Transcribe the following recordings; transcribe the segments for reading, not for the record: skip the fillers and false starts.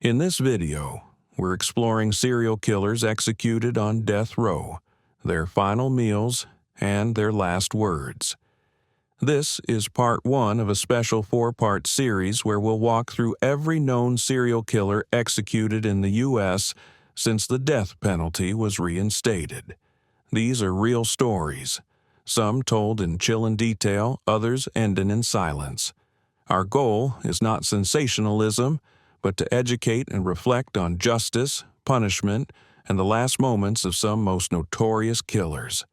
In this video, we're exploring serial killers executed on death row, their final meals, and their last words. This is part 1 of a special 4-part series where we'll walk through every known serial killer executed in the U.S. since the death penalty was reinstated. These are real stories, some told in chilling detail, others ending in silence. Our goal is not sensationalism, but to educate and reflect on justice, punishment, and the last moments of some most notorious killers.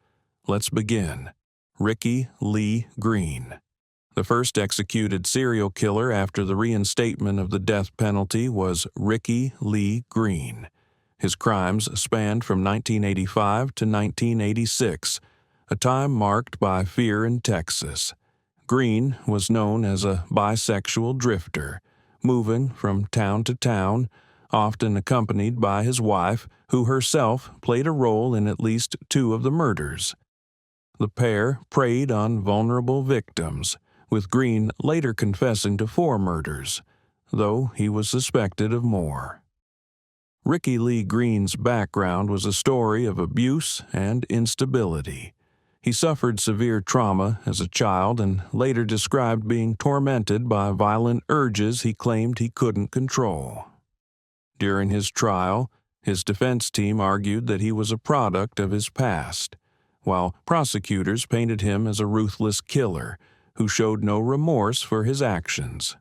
Let's begin. Ricky Lee Green. The first executed serial killer after the reinstatement of the death penalty was Ricky Lee Green. His crimes spanned from 1985 to 1986, a time marked by fear in Texas. Green was known as a bisexual drifter, moving from town to town, often accompanied by his wife, who herself played a role in at least 2 of the murders. The pair preyed on vulnerable victims, with Green later confessing to 4 murders, though he was suspected of more. Ricky Lee Green's background was a story of abuse and instability. He suffered severe trauma as a child and later described being tormented by violent urges he claimed he couldn't control. During his trial, his defense team argued that he was a product of his past, while prosecutors painted him as a ruthless killer who showed no remorse for his actions.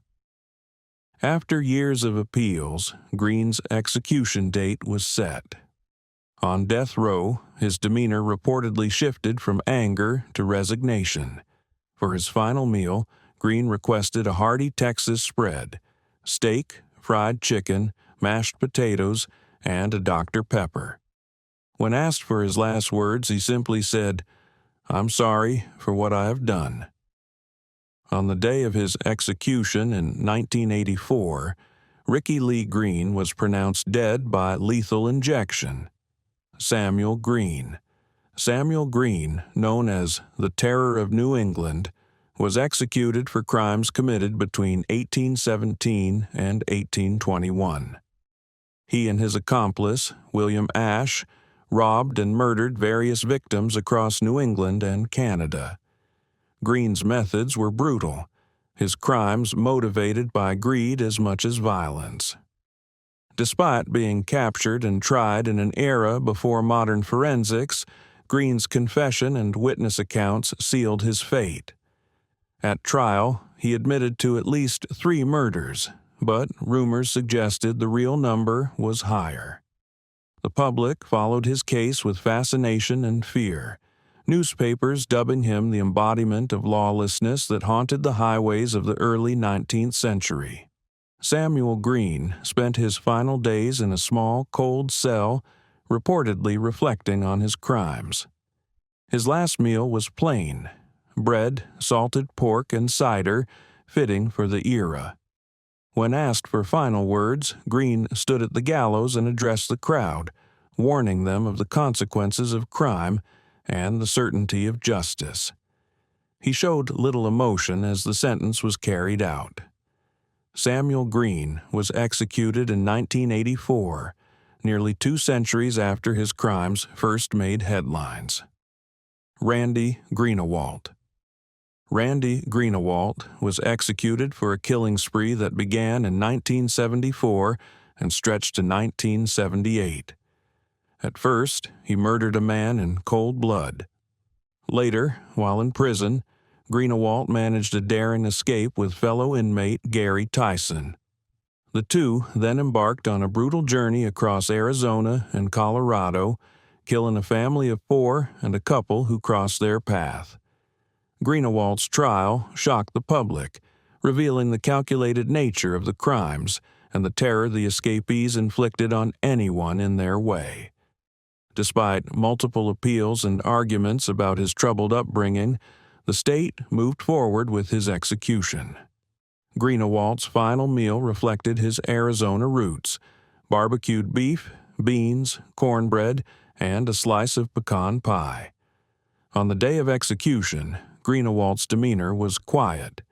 After years of appeals, Green's execution date was set. On death row, his demeanor reportedly shifted from anger to resignation. For his final meal, Green requested a hearty Texas spread: steak, fried chicken, mashed potatoes, and a Dr. Pepper. When asked for his last words, he simply said, "I'm sorry for what I have done." On the day of his execution in 1984, Ricky Lee Green was pronounced dead by lethal injection. Samuel Green. Samuel Green, known as the Terror of New England, was executed for crimes committed between 1817 and 1821. He and his accomplice, William Ashe, robbed and murdered various victims across New England and Canada. Green's methods were brutal, his crimes motivated by greed as much as violence. Despite being captured and tried in an era before modern forensics, Green's confession and witness accounts sealed his fate. At trial, he admitted to at least 3 murders, but rumors suggested the real number was higher. The public followed his case with fascination and fear, newspapers dubbing him the embodiment of lawlessness that haunted the highways of the early 19th century. Samuel Green spent his final days in a small, cold cell, reportedly reflecting on his crimes. His last meal was plain: bread, salted pork, and cider, fitting for the era. When asked for final words, Green stood at the gallows and addressed the crowd, warning them of the consequences of crime and the certainty of justice. He showed little emotion as the sentence was carried out. Samuel Green was executed in 1984, nearly 2 centuries after his crimes first made headlines. Randy Greenawalt. Randy Greenawalt was executed for a killing spree that began in 1974 and stretched to 1978. At first, he murdered a man in cold blood. Later, while in prison, Greenawalt managed a daring escape with fellow inmate Gary Tyson. The 2 then embarked on a brutal journey across Arizona and Colorado, killing a family of 4 and a couple who crossed their path. Greenawalt's trial shocked the public, revealing the calculated nature of the crimes and the terror the escapees inflicted on anyone in their way. Despite multiple appeals and arguments about his troubled upbringing, the state moved forward with his execution. Greenawalt's final meal reflected his Arizona roots: barbecued beef, beans, cornbread, and a slice of pecan pie. On the day of execution, Greenawalt's demeanor was quiet.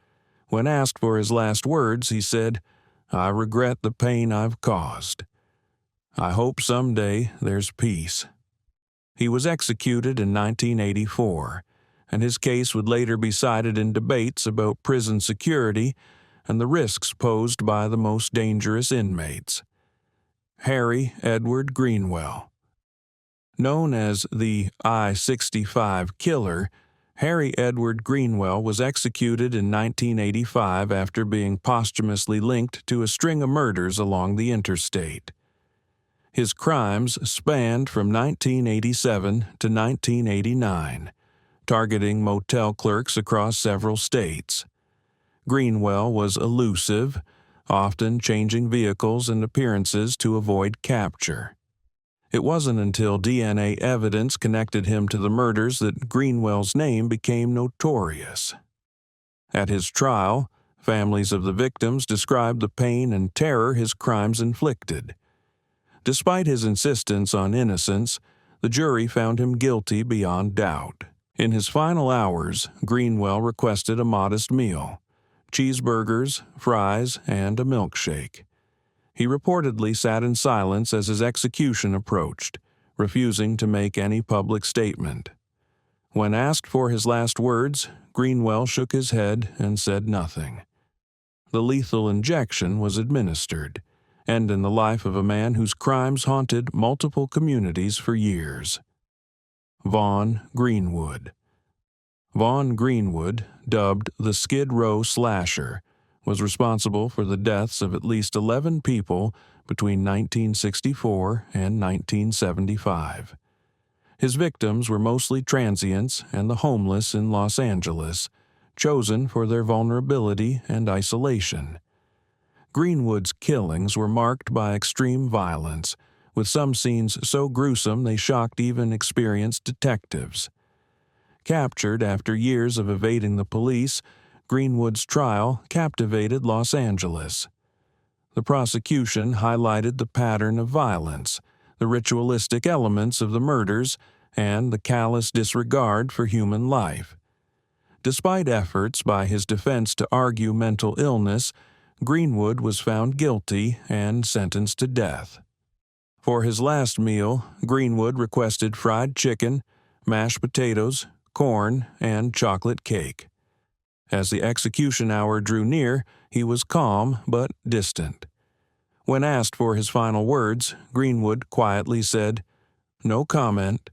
When asked for his last words, he said, I regret the pain I've caused. I hope someday there's peace. He was executed in 1984, and his case would later be cited in debates about prison security and the risks posed by the most dangerous inmates. Harry Edward Greenwell. Known as the I-65 Killer, Harry Edward Greenwell was executed in 1985 after being posthumously linked to a string of murders along the interstate. His crimes spanned from 1987 to 1989, targeting motel clerks across several states. Greenwell was elusive, often changing vehicles and appearances to avoid capture. It wasn't until DNA evidence connected him to the murders that Greenwell's name became notorious. At his trial, families of the victims described the pain and terror his crimes inflicted. Despite his insistence on innocence, the jury found him guilty beyond doubt. In his final hours, Greenwell requested a modest meal: cheeseburgers, fries, and a milkshake. He reportedly sat in silence as his execution approached, refusing to make any public statement. When asked for his last words, Greenwell shook his head and said nothing. The lethal injection was administered, ending the life of a man whose crimes haunted multiple communities for years. Vaughn Greenwood. Vaughn Greenwood, dubbed the Skid Row Slasher, was responsible for the deaths of at least 11 people between 1964 and 1975. His victims were mostly transients and the homeless in Los Angeles, chosen for their vulnerability and isolation. Greenwood's killings were marked by extreme violence, with some scenes so gruesome they shocked even experienced detectives. Captured after years of evading the police, Greenwood's trial captivated Los Angeles. The prosecution highlighted the pattern of violence, the ritualistic elements of the murders, and the callous disregard for human life. Despite efforts by his defense to argue mental illness, Greenwood was found guilty and sentenced to death. For his last meal, Greenwood requested fried chicken, mashed potatoes, corn, and chocolate cake. As the execution hour drew near, he was calm but distant. When asked for his final words, Greenwood quietly said, "No comment."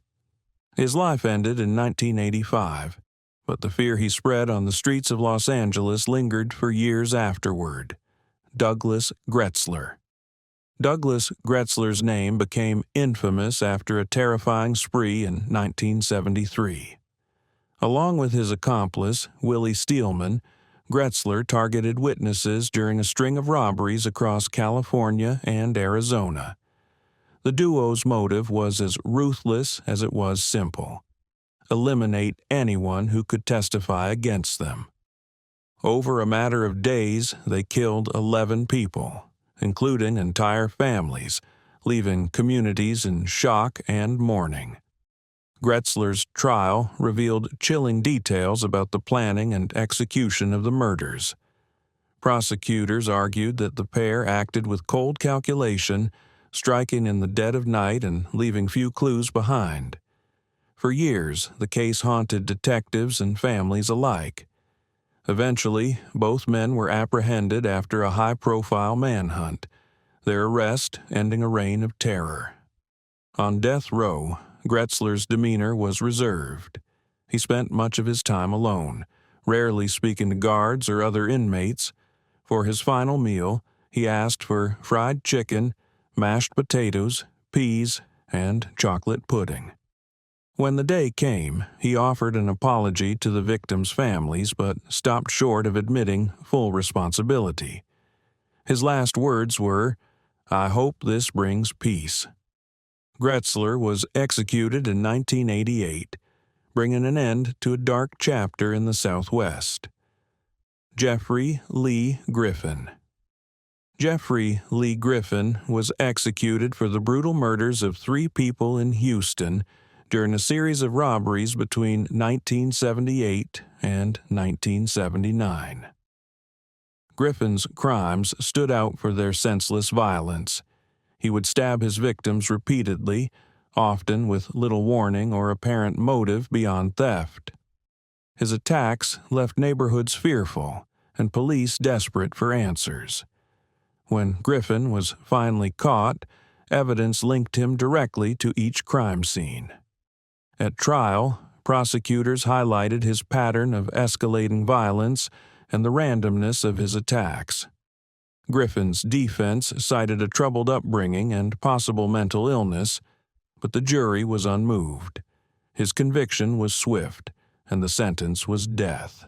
His life ended in 1985, but the fear he spread on the streets of Los Angeles lingered for years afterward. Douglas Gretzler. Douglas Gretzler's name became infamous after a terrifying spree in 1973. Along with his accomplice, Willie Steelman, Gretzler targeted witnesses during a string of robberies across California and Arizona. The duo's motive was as ruthless as it was simple: eliminate anyone who could testify against them. Over a matter of days, they killed 11 people, including entire families, leaving communities in shock and mourning. Gretzler's trial revealed chilling details about the planning and execution of the murders. Prosecutors argued that the pair acted with cold calculation, striking in the dead of night and leaving few clues behind. For years, the case haunted detectives and families alike. Eventually, both men were apprehended after a high-profile manhunt, their arrest ending a reign of terror. On death row, Gretzler's demeanor was reserved. He spent much of his time alone, rarely speaking to guards or other inmates. For his final meal, he asked for fried chicken, mashed potatoes, peas, and chocolate pudding. When the day came, he offered an apology to the victims' families but stopped short of admitting full responsibility. His last words were, "I hope this brings peace." Gretzler was executed in 1988, bringing an end to a dark chapter in the Southwest. Jeffrey Lee Griffin. Jeffrey Lee Griffin was executed for the brutal murders of 3 people in Houston during a series of robberies between 1978 and 1979. Griffin's crimes stood out for their senseless violence. He would stab his victims repeatedly, often with little warning or apparent motive beyond theft. His attacks left neighborhoods fearful and police desperate for answers. When Griffin was finally caught, evidence linked him directly to each crime scene. At trial, prosecutors highlighted his pattern of escalating violence and the randomness of his attacks. Griffin's defense cited a troubled upbringing and possible mental illness, but the jury was unmoved. His conviction was swift, and the sentence was death.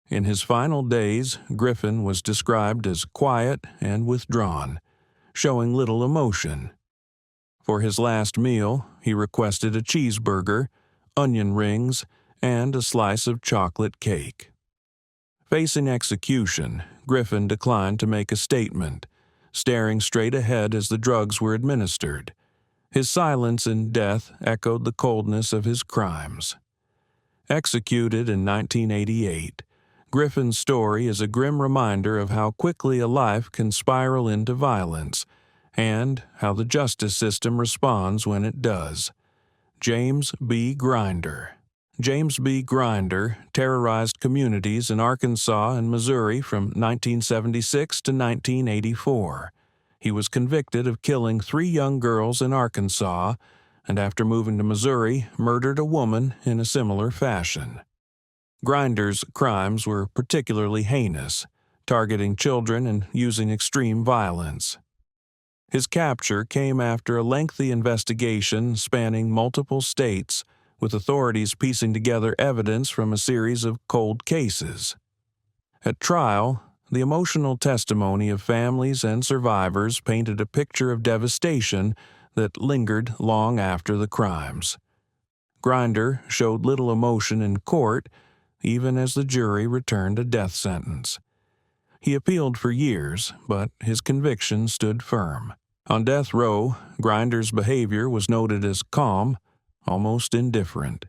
In his final days, Griffin was described as quiet and withdrawn, showing little emotion. For his last meal, he requested a cheeseburger, onion rings, and a slice of chocolate cake. Facing execution, Griffin declined to make a statement, staring straight ahead as the drugs were administered. His silence in death echoed the coldness of his crimes. Executed in 1988, Griffin's story is a grim reminder of how quickly a life can spiral into violence, and how the justice system responds when it does. James B. Grinder. James B. Grinder terrorized communities in Arkansas and Missouri from 1976 to 1984. He was convicted of killing 3 young girls in Arkansas, and after moving to Missouri, murdered a woman in a similar fashion. Grinder's crimes were particularly heinous, targeting children and using extreme violence. His capture came after a lengthy investigation spanning multiple states, with authorities piecing together evidence from a series of cold cases. At trial, the emotional testimony of families and survivors painted a picture of devastation that lingered long after the crimes. Grinder showed little emotion in court, even as the jury returned a death sentence. He appealed for years, but his conviction stood firm. On death row, Grinder's behavior was noted as calm, almost indifferent.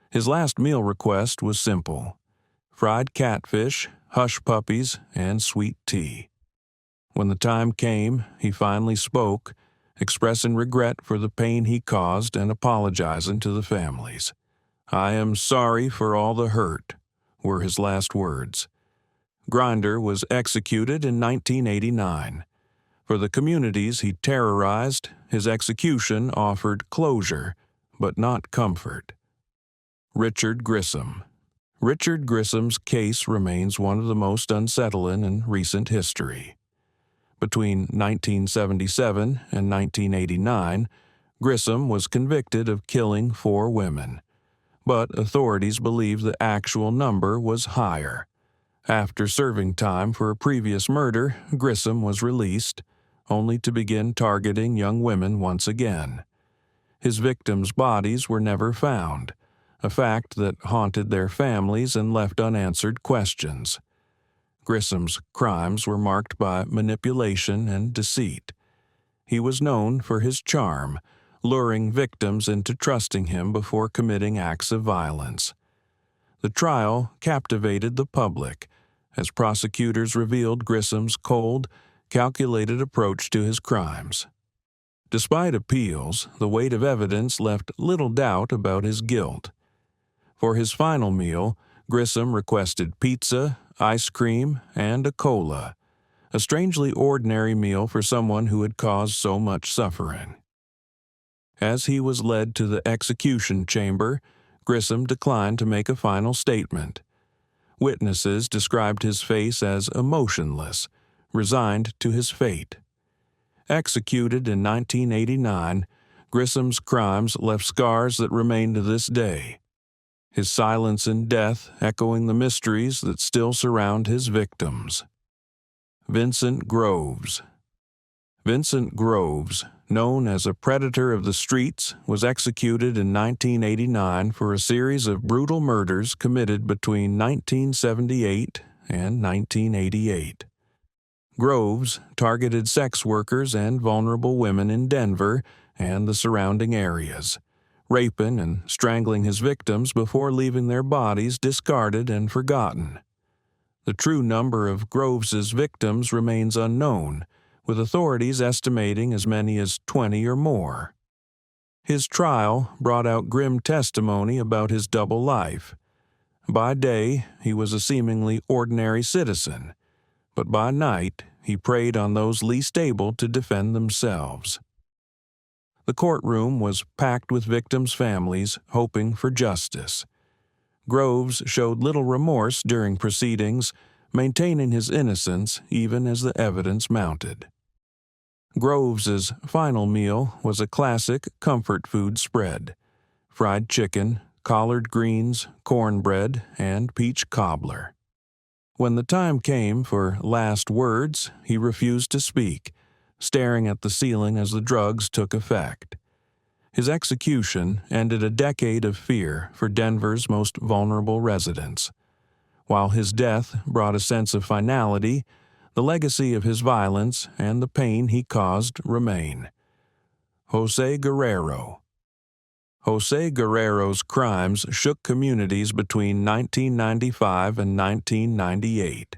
His last meal request was simple: fried catfish, hush puppies, and sweet tea. When the time came, he finally spoke, expressing regret for the pain he caused and apologizing to the families. "I am sorry for all the hurt," were his last words. Grinder was executed in 1989. For the communities he terrorized, his execution offered closure, but not comfort. Richard Grissom. Richard Grissom's case remains one of the most unsettling in recent history. Between 1977 and 1989, Grissom was convicted of killing 4 women, but authorities believe the actual number was higher. After serving time for a previous murder, Grissom was released, only to begin targeting young women once again. His victims' bodies were never found, a fact that haunted their families and left unanswered questions. Grissom's crimes were marked by manipulation and deceit. He was known for his charm, luring victims into trusting him before committing acts of violence. The trial captivated the public, as prosecutors revealed Grissom's cold, calculated approach to his crimes. Despite appeals, the weight of evidence left little doubt about his guilt. For his final meal, Grissom requested pizza, ice cream, and a cola, a strangely ordinary meal for someone who had caused so much suffering. As he was led to the execution chamber, Grissom declined to make a final statement. Witnesses described his face as emotionless, resigned to his fate. Executed in 1989, Grissom's crimes left scars that remain to this day, his silence in death echoing the mysteries that still surround his victims. Vincent Groves. Vincent Groves, known as a predator of the streets, was executed in 1989 for a series of brutal murders committed between 1978 and 1988. Groves targeted sex workers and vulnerable women in Denver and the surrounding areas, raping and strangling his victims before leaving their bodies discarded and forgotten. The true number of Groves's victims remains unknown, with authorities estimating as many as 20 or more. His trial brought out grim testimony about his double life. By day, he was a seemingly ordinary citizen, but by night, he preyed on those least able to defend themselves. The courtroom was packed with victims' families hoping for justice. Groves showed little remorse during proceedings, maintaining his innocence even as the evidence mounted. Groves's final meal was a classic comfort food spread: fried chicken, collard greens, cornbread, and peach cobbler. When the time came for last words, he refused to speak, staring at the ceiling as the drugs took effect. His execution ended a decade of fear for Denver's most vulnerable residents. While his death brought a sense of finality, the legacy of his violence and the pain he caused remain. Jose Guerrero. Jose Guerrero's crimes shook communities between 1995 and 1998.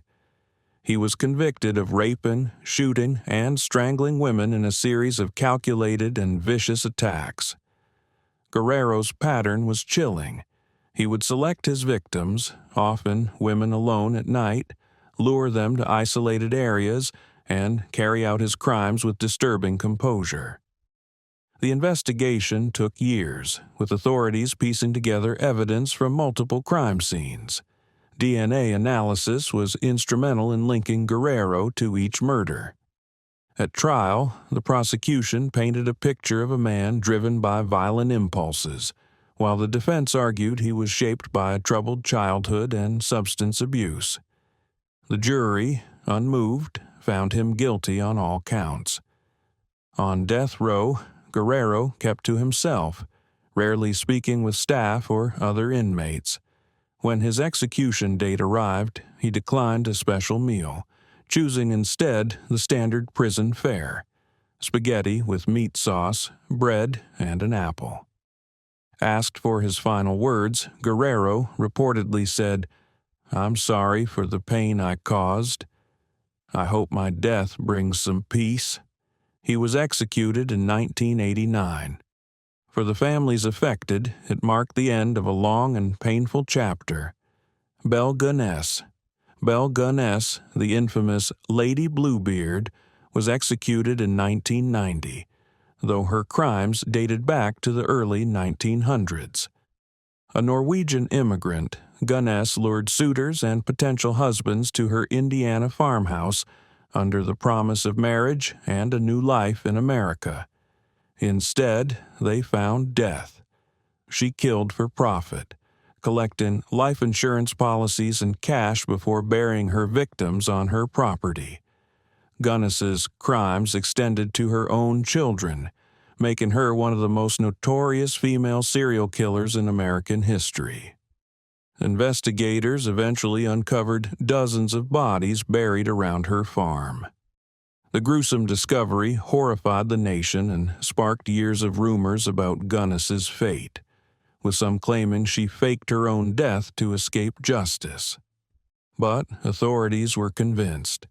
He was convicted of raping, shooting, and strangling women in a series of calculated and vicious attacks. Guerrero's pattern was chilling. He would select his victims, often women alone at night, lure them to isolated areas, and carry out his crimes with disturbing composure. The investigation took years, with authorities piecing together evidence from multiple crime scenes. DNA analysis was instrumental in linking Guerrero to each murder. At trial, the prosecution painted a picture of a man driven by violent impulses, while the defense argued he was shaped by a troubled childhood and substance abuse. The jury, unmoved, found him guilty on all counts. On death row, Guerrero kept to himself, rarely speaking with staff or other inmates. When his execution date arrived, he declined a special meal, choosing instead the standard prison fare: spaghetti with meat sauce, bread, and an apple. Asked for his final words, Guerrero reportedly said, "I'm sorry for the pain I caused. I hope my death brings some peace." He was executed in 1989. For the families affected, it marked the end of a long and painful chapter. Belle Gunness, the infamous Lady Bluebeard, was executed in 1990, though her crimes dated back to the early 1900s. A Norwegian immigrant, Gunness lured suitors and potential husbands to her Indiana farmhouse under the promise of marriage and a new life in America. Instead, they found death. She killed for profit, collecting life insurance policies and cash before burying her victims on her property. Gunness's crimes extended to her own children, making her one of the most notorious female serial killers in American history. Investigators eventually uncovered dozens of bodies buried around her farm. The gruesome discovery horrified the nation and sparked years of rumors about Gunness's fate, with some claiming she faked her own death to escape justice. But authorities were convinced.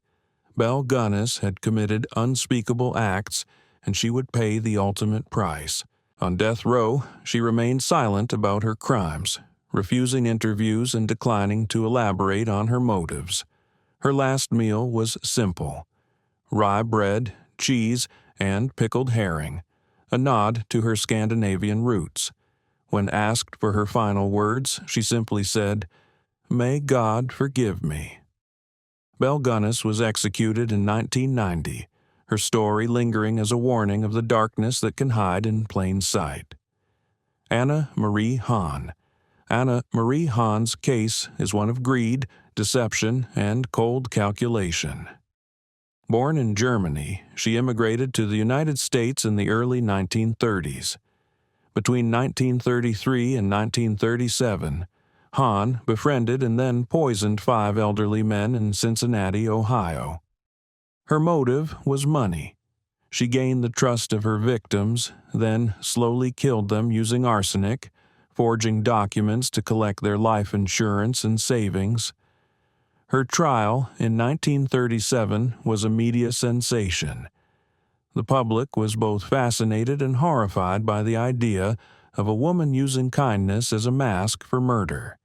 Belle Gunness had committed unspeakable acts, and she would pay the ultimate price. On death row, she remained silent about her crimes, refusing interviews and declining to elaborate on her motives. Her last meal was simple: rye bread, cheese, and pickled herring, a nod to her Scandinavian roots. When asked for her final words, she simply said, "May God forgive me." Belle Gunness was executed in 1990, her story lingering as a warning of the darkness that can hide in plain sight. Anna Marie Hahn. Anna Marie Hahn's case is one of greed, deception, and cold calculation. Born in Germany, she immigrated to the United States in the early 1930s. Between 1933 and 1937, Hahn befriended and then poisoned 5 elderly men in Cincinnati, Ohio. Her motive was money. She gained the trust of her victims, then slowly killed them using arsenic, forging documents to collect their life insurance and savings. Her trial in 1937 was a media sensation. The public was both fascinated and horrified by the idea of a woman using kindness as a mask for murder.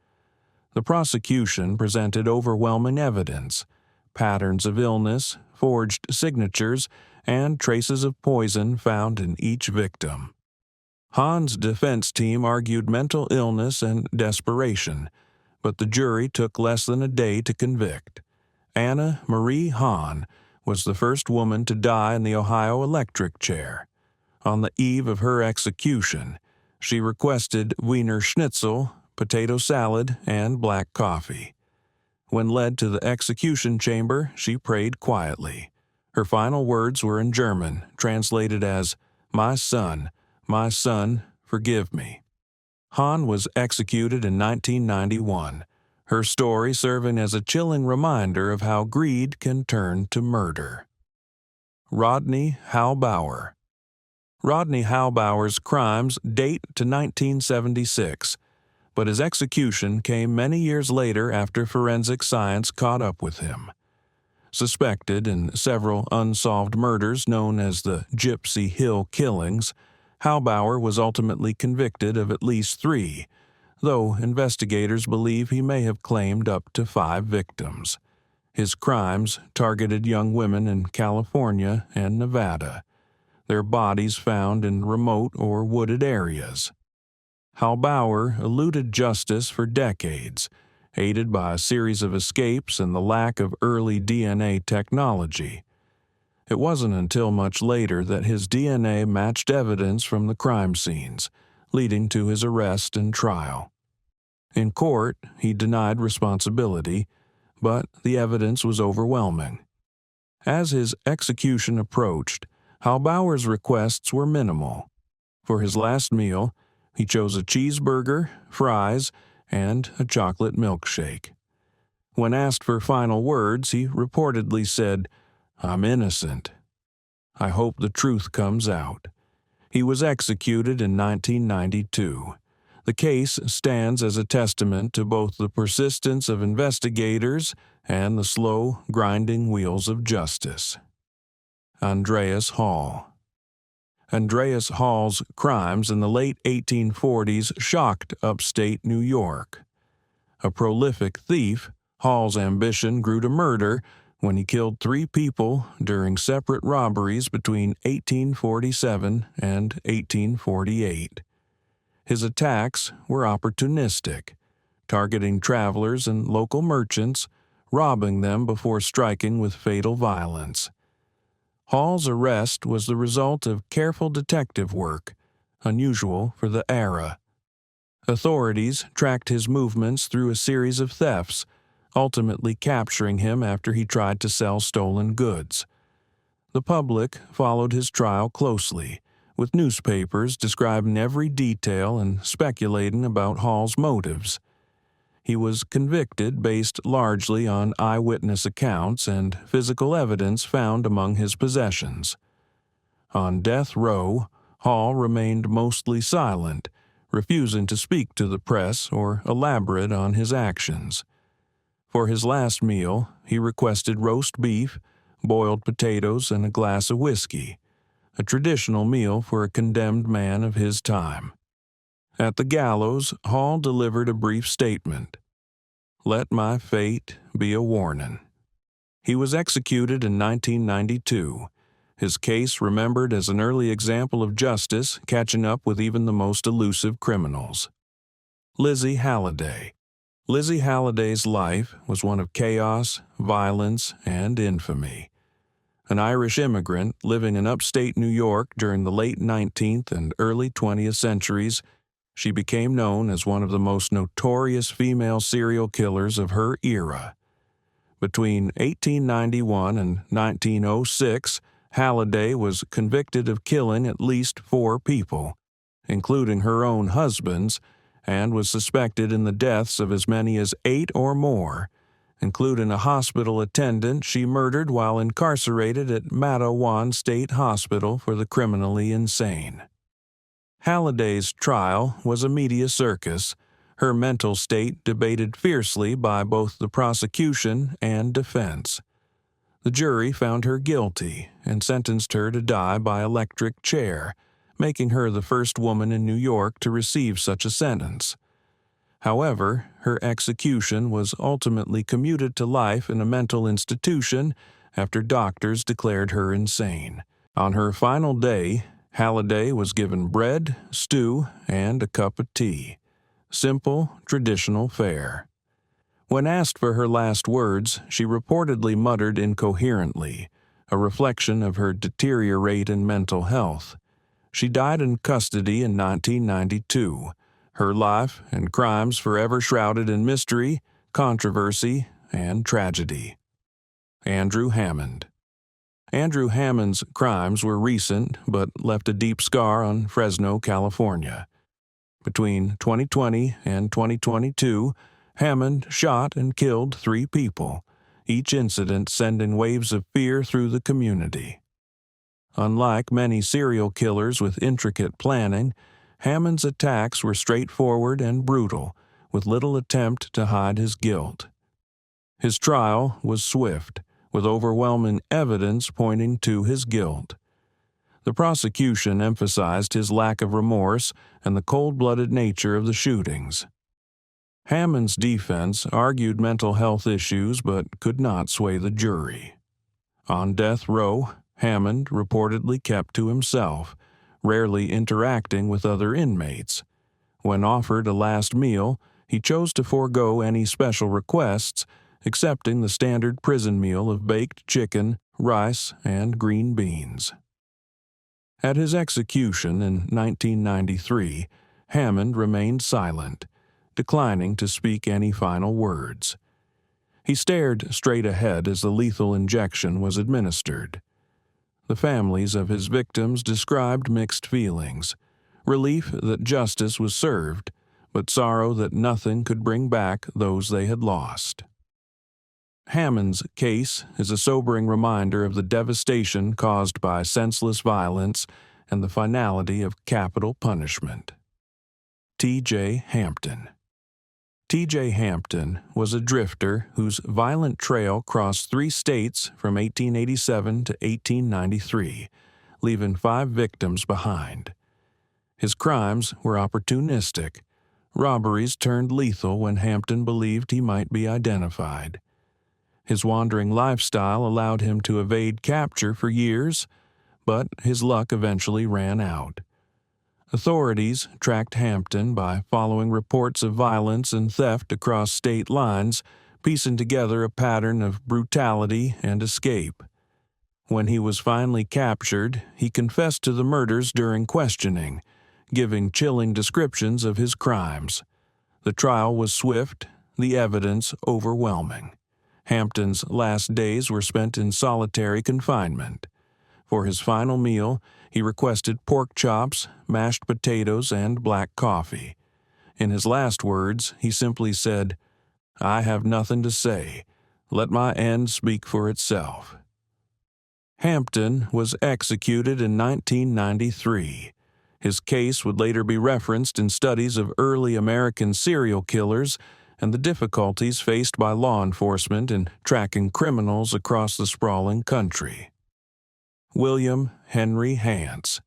The prosecution presented overwhelming evidence, patterns of illness, forged signatures, and traces of poison found in each victim. Hahn's defense team argued mental illness and desperation, but the jury took less than a day to convict. Anna Marie Hahn was the first woman to die in the Ohio electric chair. On the eve of her execution, she requested Wiener Schnitzel, potato salad, and black coffee. When led to the execution chamber, she prayed quietly. Her final words were in German, translated as, my son, forgive me." Hahn was executed in 1991, her story serving as a chilling reminder of how greed can turn to murder. Rodney Halbauer. Rodney Halbauer's crimes date to 1976, but his execution came many years later after forensic science caught up with him. Suspected in several unsolved murders known as the Gypsy Hill Killings, Halbauer was ultimately convicted of at least 3, though investigators believe he may have claimed up to 5 victims. His crimes targeted young women in California and Nevada, their bodies found in remote or wooded areas. Halbauer eluded justice for decades, aided by a series of escapes and the lack of early DNA technology. It wasn't until much later that his DNA matched evidence from the crime scenes, leading to his arrest and trial. In court, he denied responsibility, but the evidence was overwhelming. As his execution approached, Halbauer's requests were minimal. For his last meal, he chose a cheeseburger, fries, and a chocolate milkshake. When asked for final words, he reportedly said, "I'm innocent. I hope the truth comes out." He was executed in 1992. The case stands as a testament to both the persistence of investigators and the slow, grinding wheels of justice. Andreas Hall. Andreas Hall's crimes in the late 1840s shocked upstate New York. A prolific thief, Hall's ambition grew to murder when he killed 3 people during separate robberies between 1847 and 1848. His attacks were opportunistic, targeting travelers and local merchants, robbing them before striking with fatal violence. Hall's arrest was the result of careful detective work, unusual for the era. Authorities tracked his movements through a series of thefts, ultimately capturing him after he tried to sell stolen goods. The public followed his trial closely, with newspapers describing every detail and speculating about Hall's motives. He was convicted based largely on eyewitness accounts and physical evidence found among his possessions. On death row, Hall remained mostly silent, refusing to speak to the press or elaborate on his actions. For his last meal, he requested roast beef, boiled potatoes, and a glass of whiskey, a traditional meal for a condemned man of his time. At the gallows, Hall delivered a brief statement. "Let my fate be a warning." He was executed in 1992, his case remembered as an early example of justice catching up with even the most elusive criminals. Lizzie Halliday. Lizzie Halliday's life was one of chaos, violence, and infamy. An Irish immigrant living in upstate New York during the late 19th and early 20th centuries, she became known as one of the most notorious female serial killers of her era. Between 1891 and 1906, Halliday was convicted of killing at least 4 people, including her own husbands, and was suspected in the deaths of as many as 8 or more, including a hospital attendant she murdered while incarcerated at Matawan State Hospital for the criminally insane. Halliday's trial was a media circus, her mental state debated fiercely by both the prosecution and defense. The jury found her guilty and sentenced her to die by electric chair, making her the first woman in New York to receive such a sentence. However, her execution was ultimately commuted to life in a mental institution after doctors declared her insane. On her final day, Halliday was given bread, stew, and a cup of tea. Simple, traditional fare. When asked for her last words, she reportedly muttered incoherently, a reflection of her deteriorating mental health. She died in custody in 1992, her life and crimes forever shrouded in mystery, controversy, and tragedy. Andrew Hammond. Andrew Hammond's crimes were recent but left a deep scar on Fresno, California. Between 2020 and 2022, Hammond shot and killed 3 people, each incident sending waves of fear through the community. Unlike many serial killers with intricate planning, Hammond's attacks were straightforward and brutal, with little attempt to hide his guilt. His trial was swift, with overwhelming evidence pointing to his guilt. The prosecution emphasized his lack of remorse and the cold-blooded nature of the shootings. Hammond's defense argued mental health issues but could not sway the jury. On death row, Hammond reportedly kept to himself, rarely interacting with other inmates. When offered a last meal, he chose to forego any special requests, accepting the standard prison meal of baked chicken, rice, and green beans. At his execution in 1993, Hammond remained silent, declining to speak any final words. He stared straight ahead as the lethal injection was administered. The families of his victims described mixed feelings, relief that justice was served, but sorrow that nothing could bring back those they had lost. Hammond's case is a sobering reminder of the devastation caused by senseless violence and the finality of capital punishment. T.J. Hampton. T.J. Hampton was a drifter whose violent trail crossed 3 states from 1887 to 1893, leaving 5 victims behind. His crimes were opportunistic. Robberies turned lethal when Hampton believed he might be identified. His wandering lifestyle allowed him to evade capture for years, but his luck eventually ran out. Authorities tracked Hampton by following reports of violence and theft across state lines, piecing together a pattern of brutality and escape. When he was finally captured, he confessed to the murders during questioning, giving chilling descriptions of his crimes. The trial was swift, the evidence overwhelming. Hampton's last days were spent in solitary confinement. For his final meal, he requested pork chops, mashed potatoes, and black coffee. In his last words, he simply said, "I have nothing to say. Let my end speak for itself." Hampton was executed in 1993. His case would later be referenced in studies of early American serial killers and the difficulties faced by law enforcement in tracking criminals across the sprawling country. William Henry Hance.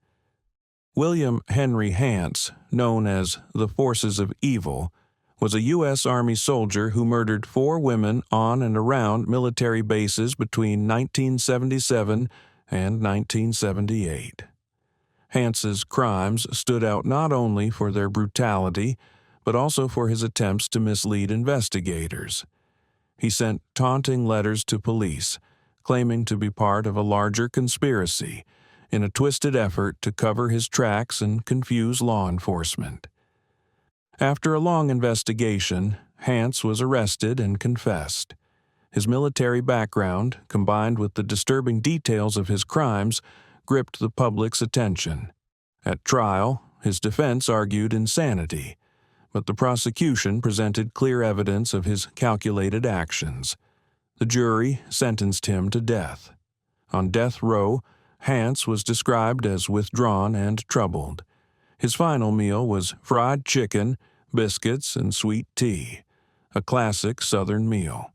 William Henry Hance, known as the Forces of Evil, was a U.S. Army soldier who murdered 4 women on and around military bases between 1977 and 1978. Hance's crimes stood out not only for their brutality, but also for his attempts to mislead investigators. He sent taunting letters to police, claiming to be part of a larger conspiracy, in a twisted effort to cover his tracks and confuse law enforcement. After a long investigation, Hance was arrested and confessed. His military background, combined with the disturbing details of his crimes, gripped the public's attention. At trial, his defense argued insanity, but the prosecution presented clear evidence of his calculated actions. The jury sentenced him to death. On death row, Hance was described as withdrawn and troubled. His final meal was fried chicken, biscuits, and sweet tea, a classic Southern meal.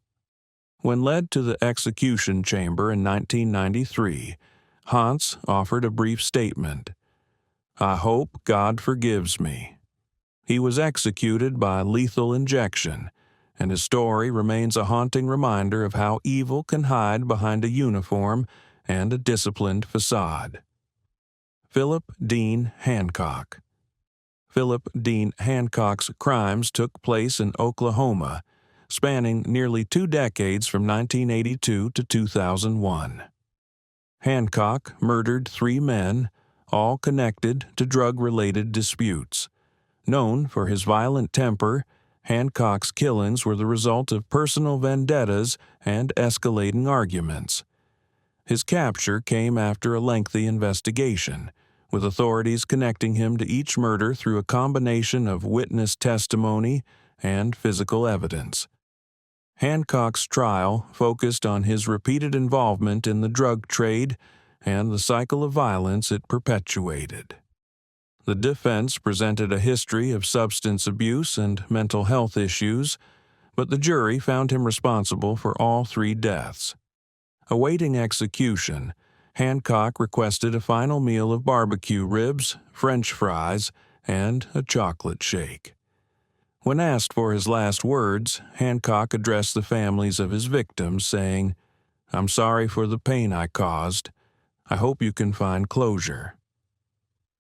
When led to the execution chamber in 1993, Hantz offered a brief statement. "I hope God forgives me." He was executed by lethal injection, and his story remains a haunting reminder of how evil can hide behind a uniform and a disciplined facade. Philip Dean Hancock. Philip Dean Hancock's crimes took place in Oklahoma, spanning nearly 2 decades from 1982 to 2001. Hancock murdered 3 men, all connected to drug-related disputes. Known for his violent temper, Hancock's killings were the result of personal vendettas and escalating arguments. His capture came after a lengthy investigation, with authorities connecting him to each murder through a combination of witness testimony and physical evidence. Hancock's trial focused on his repeated involvement in the drug trade and the cycle of violence it perpetuated. The defense presented a history of substance abuse and mental health issues, but the jury found him responsible for all 3 deaths. Awaiting execution, Hancock requested a final meal of barbecue ribs, French fries, and a chocolate shake. When asked for his last words, Hancock addressed the families of his victims, saying, "I'm sorry for the pain I caused. I hope you can find closure."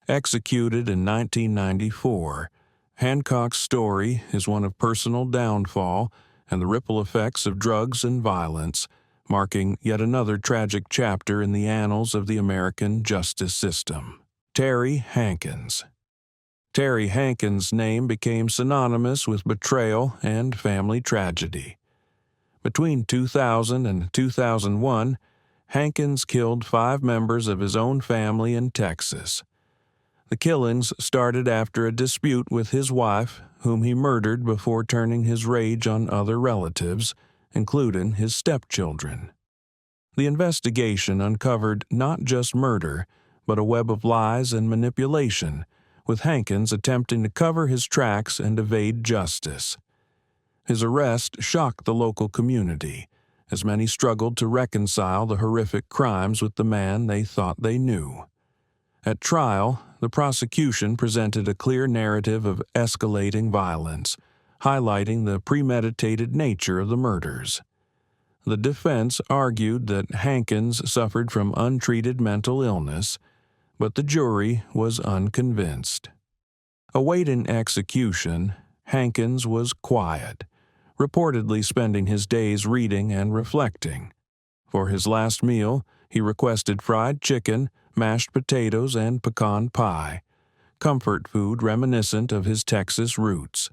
Executed in 1994, Hancock's story is one of personal downfall and the ripple effects of drugs and violence, marking yet another tragic chapter in the annals of the American justice system. Terry Hankins. Terry Hankins' name became synonymous with betrayal and family tragedy. Between 2000 and 2001, Hankins killed 5 members of his own family in Texas. The killings started after a dispute with his wife, whom he murdered before turning his rage on other relatives, including his stepchildren. The investigation uncovered not just murder, but a web of lies and manipulation, with Hankins attempting to cover his tracks and evade justice. His arrest shocked the local community, as many struggled to reconcile the horrific crimes with the man they thought they knew. At trial, the prosecution presented a clear narrative of escalating violence, highlighting the premeditated nature of the murders. The defense argued that Hankins suffered from untreated mental illness, but the jury was unconvinced. Awaiting execution, Hankins was quiet, reportedly spending his days reading and reflecting. For his last meal, he requested fried chicken, mashed potatoes, and pecan pie, comfort food reminiscent of his Texas roots.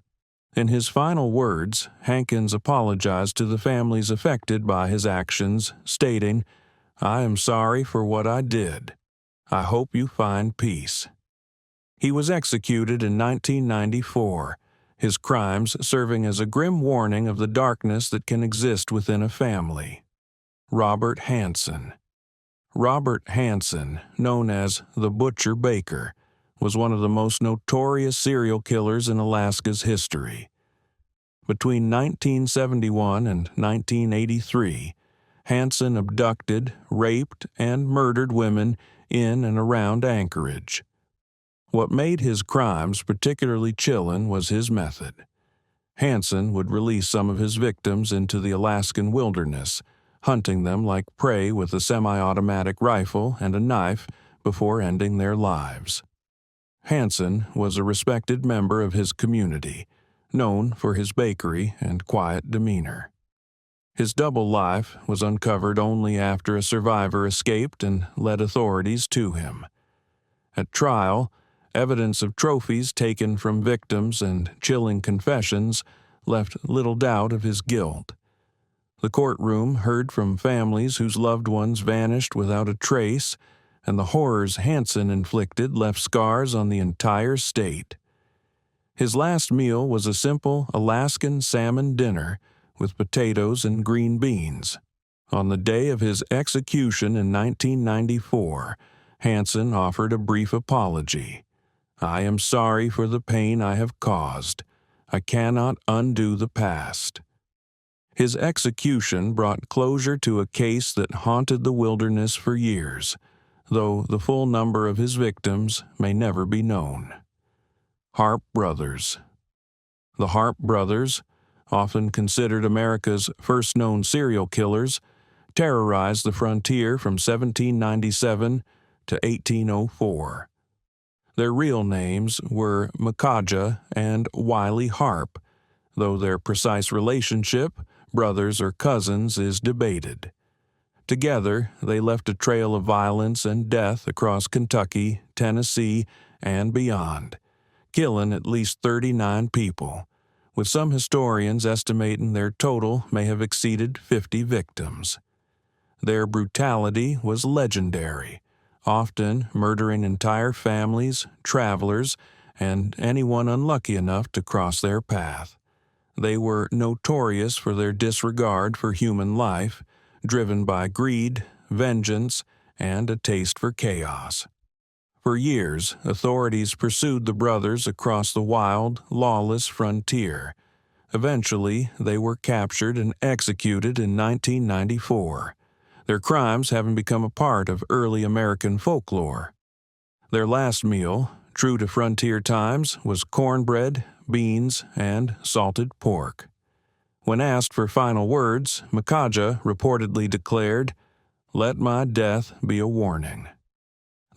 In his final words, Hankins apologized to the families affected by his actions, stating, "I am sorry for what I did. I hope you find peace." He was executed in 1994, his crimes serving as a grim warning of the darkness that can exist within a family. Robert Hansen. Robert Hansen, known as the Butcher Baker, was one of the most notorious serial killers in Alaska's history. Between 1971 and 1983, Hansen abducted, raped, and murdered women in and around Anchorage. What made his crimes particularly chilling was his method. Hansen would release some of his victims into the Alaskan wilderness, hunting them like prey with a semi-automatic rifle and a knife before ending their lives. Hansen was a respected member of his community, known for his bakery and quiet demeanor. His double life was uncovered only after a survivor escaped and led authorities to him. At trial, evidence of trophies taken from victims and chilling confessions left little doubt of his guilt. The courtroom heard from families whose loved ones vanished without a trace, and the horrors Hansen inflicted left scars on the entire state. His last meal was a simple Alaskan salmon dinner with potatoes and green beans. On the day of his execution in 1994, Hansen offered a brief apology. "I am sorry for the pain I have caused. I cannot undo the past. His execution brought closure to a case that haunted the wilderness for years, though the full number of his victims may never be known. Harpe Brothers. The Harpe Brothers, often considered America's first known serial killers, terrorized the frontier from 1797 to 1804. Their real names were Micajah and Wiley Harpe, though their precise relationship, brothers or cousins, is debated. Together, they left a trail of violence and death across Kentucky, Tennessee, and beyond, killing at least 39 people, with some historians estimating their total may have exceeded 50 victims. Their brutality was legendary, often murdering entire families, travelers, and anyone unlucky enough to cross their path. They were notorious for their disregard for human life, driven by greed, vengeance, and a taste for chaos. For years, authorities pursued the brothers across the wild, lawless frontier. Eventually, they were captured and executed in 1994, their crimes having become a part of early American folklore. Their last meal, true to frontier times, was cornbread, beans, and salted pork. When asked for final words, Micajah reportedly declared, "Let my death be a warning."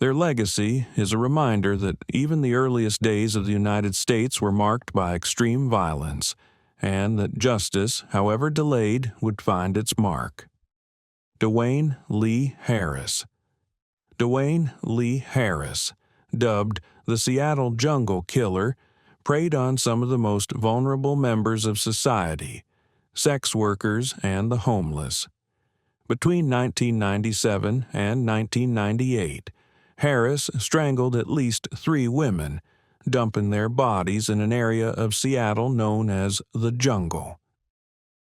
Their legacy is a reminder that even the earliest days of the United States were marked by extreme violence, and that justice, however delayed, would find its mark. Dwayne Lee Harris. Dwayne Lee Harris, dubbed the Seattle Jungle Killer, preyed on some of the most vulnerable members of society, sex workers and the homeless. Between 1997 and 1998, Harris strangled at least 3 women, dumping their bodies in an area of Seattle known as the Jungle.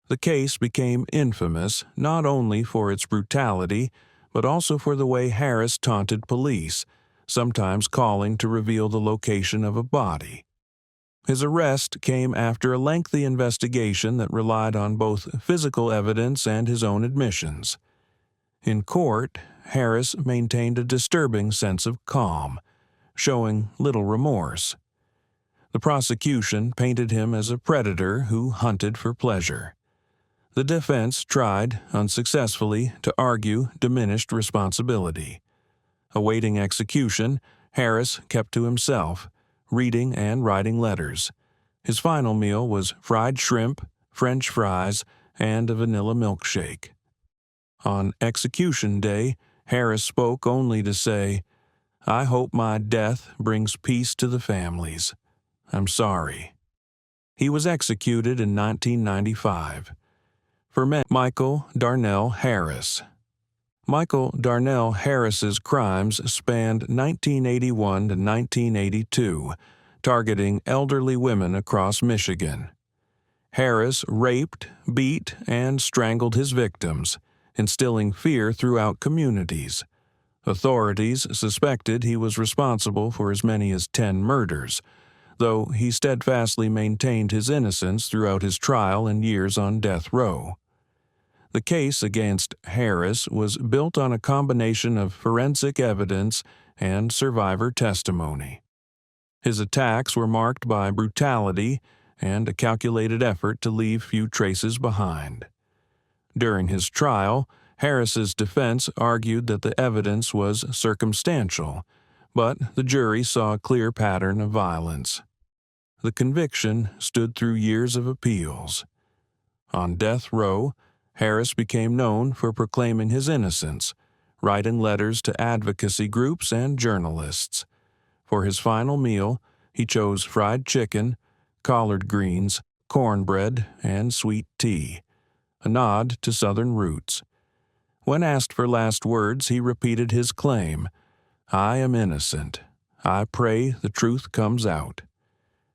The case became infamous not only for its brutality, but also for the way Harris taunted police, sometimes calling to reveal the location of a body. His arrest came after a lengthy investigation that relied on both physical evidence and his own admissions. In court, Harris maintained a disturbing sense of calm, showing little remorse. The prosecution painted him as a predator who hunted for pleasure. The defense tried, unsuccessfully, to argue diminished responsibility. Awaiting execution, Harris kept to himself, reading and writing letters. His final meal was fried shrimp, French fries, and a vanilla milkshake. On execution day, Harris spoke only to say, "I hope my death brings peace to the families. I'm sorry." He was executed in 1995. For Michael Darnell Harris. Michael Darnell Harris's crimes spanned 1981 to 1982, targeting elderly women across Michigan. Harris raped, beat, and strangled his victims, instilling fear throughout communities. Authorities suspected he was responsible for as many as 10 murders, though he steadfastly maintained his innocence throughout his trial and years on death row. The case against Harris was built on a combination of forensic evidence and survivor testimony. His attacks were marked by brutality and a calculated effort to leave few traces behind. During his trial, Harris's defense argued that the evidence was circumstantial, but the jury saw a clear pattern of violence. The conviction stood through years of appeals. On death row, Harris became known for proclaiming his innocence, writing letters to advocacy groups and journalists. For his final meal, he chose fried chicken, collard greens, cornbread, and sweet tea, a nod to Southern roots. When asked for last words, he repeated his claim, "I am innocent. I pray the truth comes out."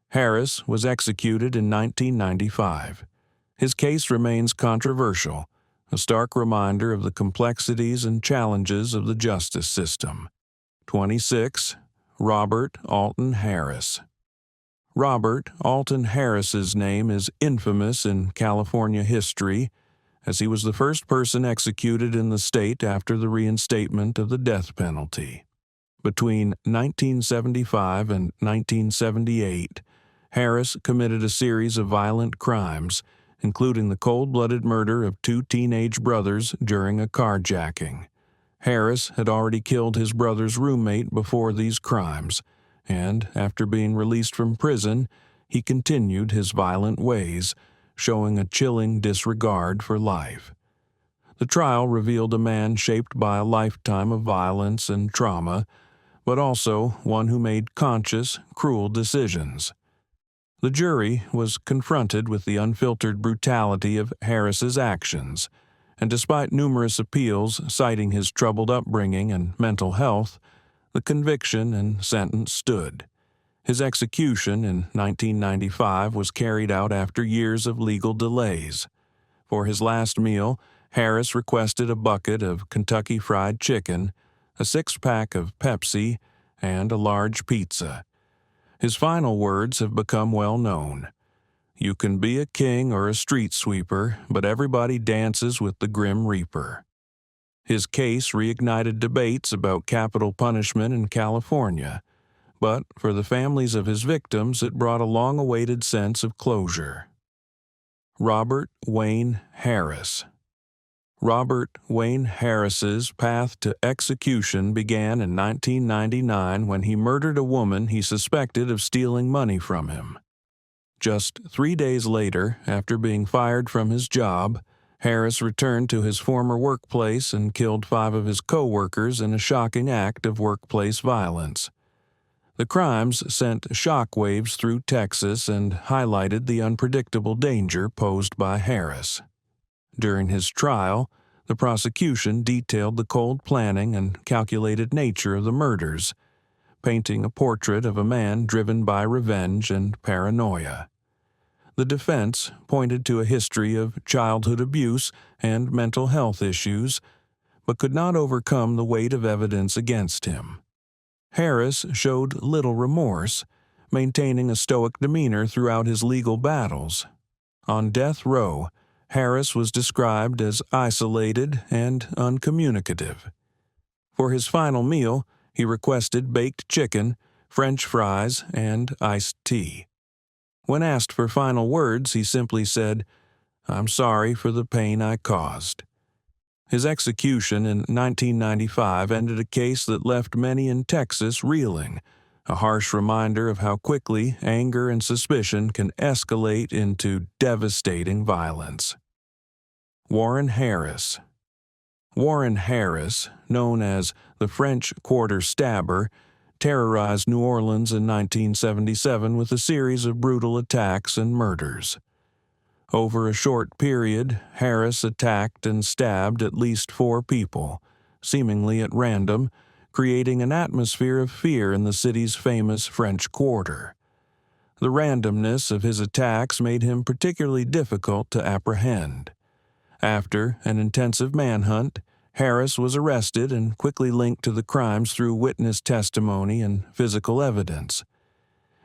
Harris was executed in 1995. His case remains controversial, a stark reminder of the complexities and challenges of the justice system. 26. Robert Alton Harris. Robert Alton Harris's name is infamous in California history, as he was the first person executed in the state after the reinstatement of the death penalty. Between 1975 and 1978, Harris committed a series of violent crimes, including the cold-blooded murder of two teenage brothers during a carjacking. Harris had already killed his brother's roommate before these crimes, and after being released from prison, he continued his violent ways, showing a chilling disregard for life. The trial revealed a man shaped by a lifetime of violence and trauma, but also one who made conscious, cruel decisions. The jury was confronted with the unfiltered brutality of Harris's actions, and despite numerous appeals citing his troubled upbringing and mental health, the conviction and sentence stood. His execution in 1995 was carried out after years of legal delays. For his last meal, Harris requested a bucket of Kentucky Fried Chicken, a six-pack of Pepsi, and a large pizza. His final words have become well known. "You can be a king or a street sweeper, but everybody dances with the Grim Reaper." His case reignited debates about capital punishment in California, but for the families of his victims it brought a long-awaited sense of closure. Robert Wayne Harris. Robert Wayne Harris's path to execution began in 1999 when he murdered a woman he suspected of stealing money from him. Just 3 days later, after being fired from his job, Harris returned to his former workplace and killed 5 of his co-workers in a shocking act of workplace violence. The crimes sent shockwaves through Texas and highlighted the unpredictable danger posed by Harris. During his trial, the prosecution detailed the cold planning and calculated nature of the murders, painting a portrait of a man driven by revenge and paranoia. The defense pointed to a history of childhood abuse and mental health issues, but could not overcome the weight of evidence against him. Harris showed little remorse, maintaining a stoic demeanor throughout his legal battles. On death row, Harris was described as isolated and uncommunicative. For his final meal, he requested baked chicken, French fries, and iced tea. When asked for final words, he simply said, "I'm sorry for the pain I caused." His execution in 1995 ended a case that left many in Texas reeling, a harsh reminder of how quickly anger and suspicion can escalate into devastating violence. Warren Harris. Warren Harris, known as the French Quarter Stabber, terrorized New Orleans in 1977 with a series of brutal attacks and murders. Over a short period, Harris attacked and stabbed at least 4 people, seemingly at random, creating an atmosphere of fear in the city's famous French Quarter. The randomness of his attacks made him particularly difficult to apprehend. After an intensive manhunt, Harris was arrested and quickly linked to the crimes through witness testimony and physical evidence.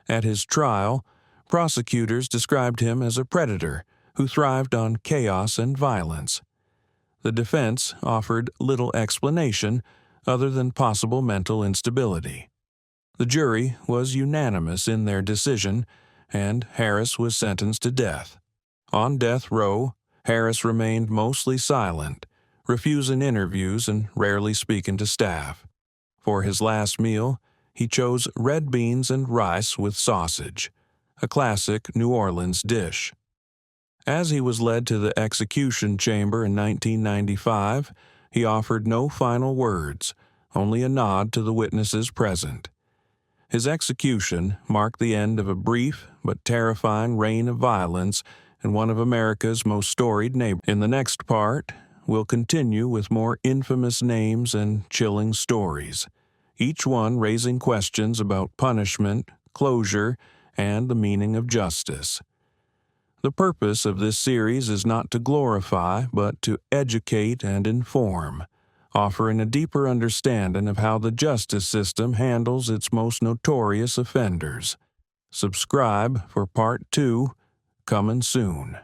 At his trial, prosecutors described him as a predator who thrived on chaos and violence. The defense offered little explanation other than possible mental instability. The jury was unanimous in their decision, and Harris was sentenced to death. On death row, Harris remained mostly silent, refusing interviews and rarely speaking to staff. For his last meal, he chose red beans and rice with sausage, a classic New Orleans dish. As he was led to the execution chamber in 1995, he offered no final words, only a nod to the witnesses present. His execution marked the end of a brief but terrifying reign of violence in one of America's most storied neighborhoods. In the next part, we'll continue with more infamous names and chilling stories, each one raising questions about punishment, closure, and the meaning of justice. The purpose of this series is not to glorify, but to educate and inform, offering a deeper understanding of how the justice system handles its most notorious offenders. Subscribe for Part 2, coming soon.